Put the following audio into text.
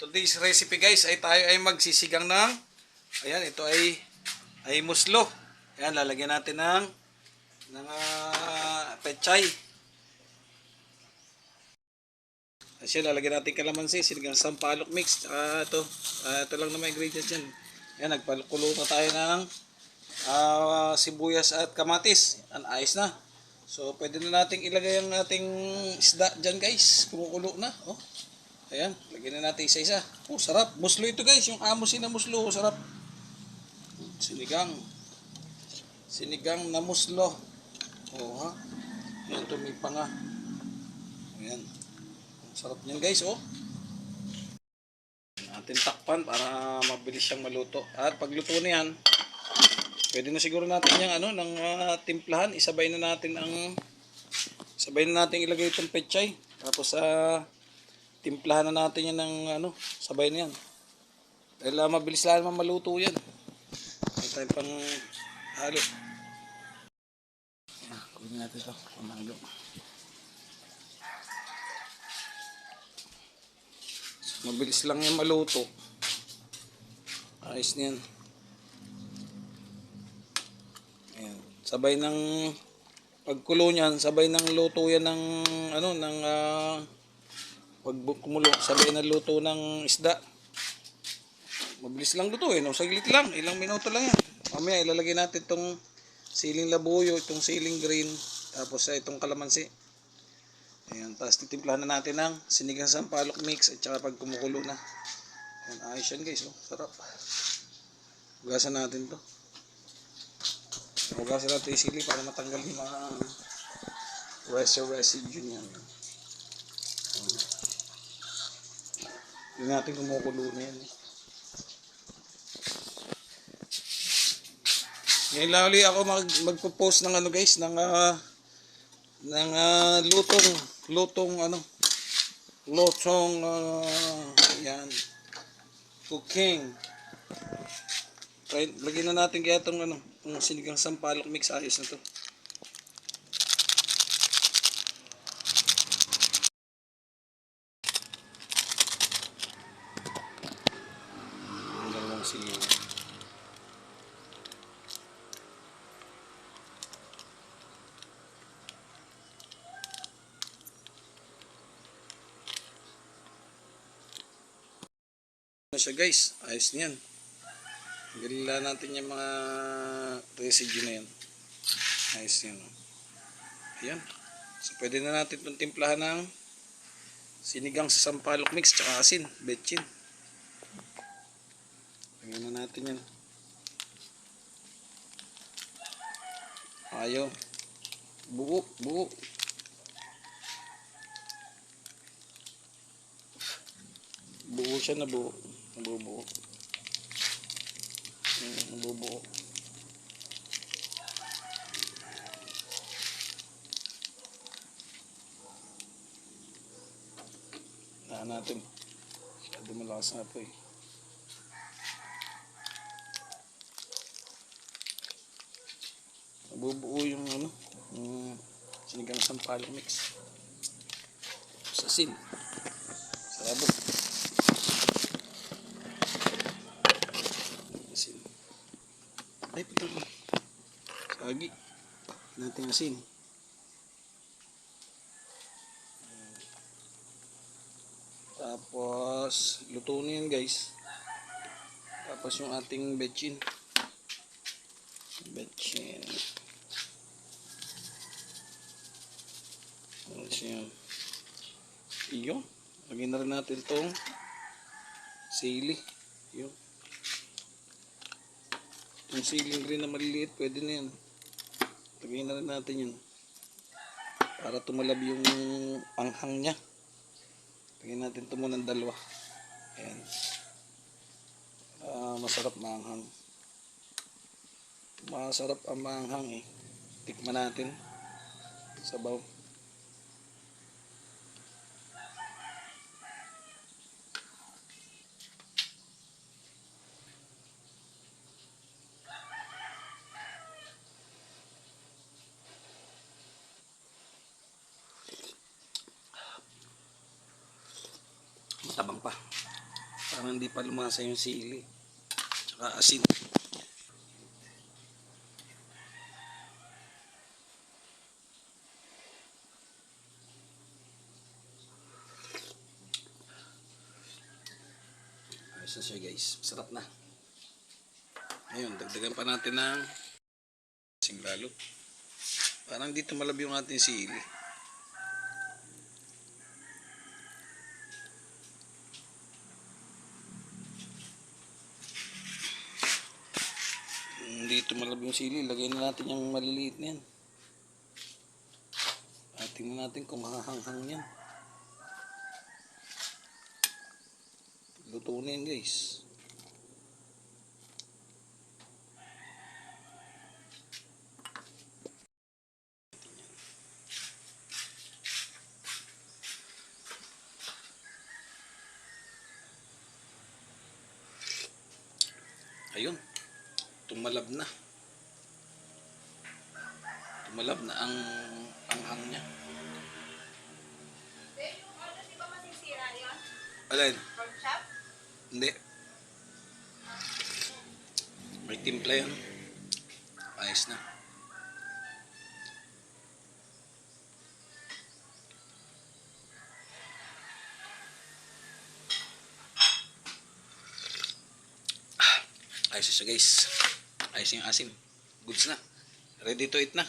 Today's recipe guys ay tayo ay magsisigang ng ayan, ito ay muslo. Ayan, lalagyan natin ng pechay. Ayan, lalagyan natin kalamansi, sinigang sampalok mix. Ito lang naman ingredients yan. Ayan, nagpakulo na tayo ng sibuyas at kamatis. Ayan, ayos na. So, pwede na nating ilagay ang ating isda dyan guys. Kumukulo na. Oh. Ayan, lagyan na natin isa-isa. Oh, sarap. Muslo ito guys. Yung amosin na muslo. Sarap. Sinigang. Sinigang na muslo. Oh, ha. Ayan, tumipa nga. Ayan. Sarap niyan guys, oh. Natin takpan para mabilis siyang maluto. At pagluto niyan, pwede na siguro natin yung ng timplahan. Isabay na natin ilagay itong pechay. Tapos timplahan na natin yan ng sabay na yan. Dahil mabilis lang naman maluto yan. May tayo pang halo. Kunin natin ito. Pamahalo. Mabilis lang yan maluto. Ayos niyan. Ayan. Sabay ng pagkulo niyan, sabay ng luto yan pag kumulo, sabay ng luto ng isda. Mabilis lang luto no? Saglit lang, ilang minuto lang yan. Mamaya ilalagay natin itong siling labuyo, itong siling green, tapos itong kalamansi. Ayan, tapos titimplahan na natin ng sinigang sampalok mix at saka pag kumukulo na. Ayan, ayos yan guys, oh. Sarap. Hugasan natin to. Hugasan natin yung sili para matanggal yung mga residue niyan. Hindi natin kumukulo na yan. Ngayon lang ulit ako magpo-post ng guys, ng lutong yan, cooking. Lagyan na natin kaya itong sinigang sampalok mix, ayos na to. Dalawang sili. Siya guys, ayos niyan. Galila natin yung mga residue na yan. Ayos yan. Ayan. So pwede na natin itong timplahan ng sinigang sa sampalok mix tsaka asin, betchin. Lagyan na natin yan. Ayaw. Buo. Buo siya na buo. Nabubuo. Nabubuo. Natin. Masyado malakas na po eh. Nabubuo yung sinigang sampalok mix. Sasin. Sarabot. Asin. Ay, puto. Sagi. Natin asin. Tapos, luto na yan guys. Tapos yung ating betchin. Tapos yan. Iyo. Lagyan na rin natin itong sili. Iyo. Yung siling green na maliliit, pwede na yan. Lagyan na rin natin yun. Para tumalab yung anghang niya. Lagyan natin ito muna ng dalawa. Ayan. Masarap maanghang. Masarap ang maanghang eh. Tikman natin. Sabaw. Matabang pa. Parang hindi pa lumasa yung sili. Tsaka asin. Ayos na siya guys. Sarap na. Ngayon, dagdagan pa natin ng asin lalo. Parang dito malab yung ating sili. Dito malab yung sili. Lagyan na natin yung maliliit na yan. At tingnan natin kung hahanghang yan. Luto na yan guys. Ayun. Tumalab na. Tumalab na ang anghang niya. Di ba masisira yun? Alin? Pork chop? Hindi. May timpla yan. Ayos na. Ayos na siya guys. Ayos yung asim. Goods na. Ready to eat na.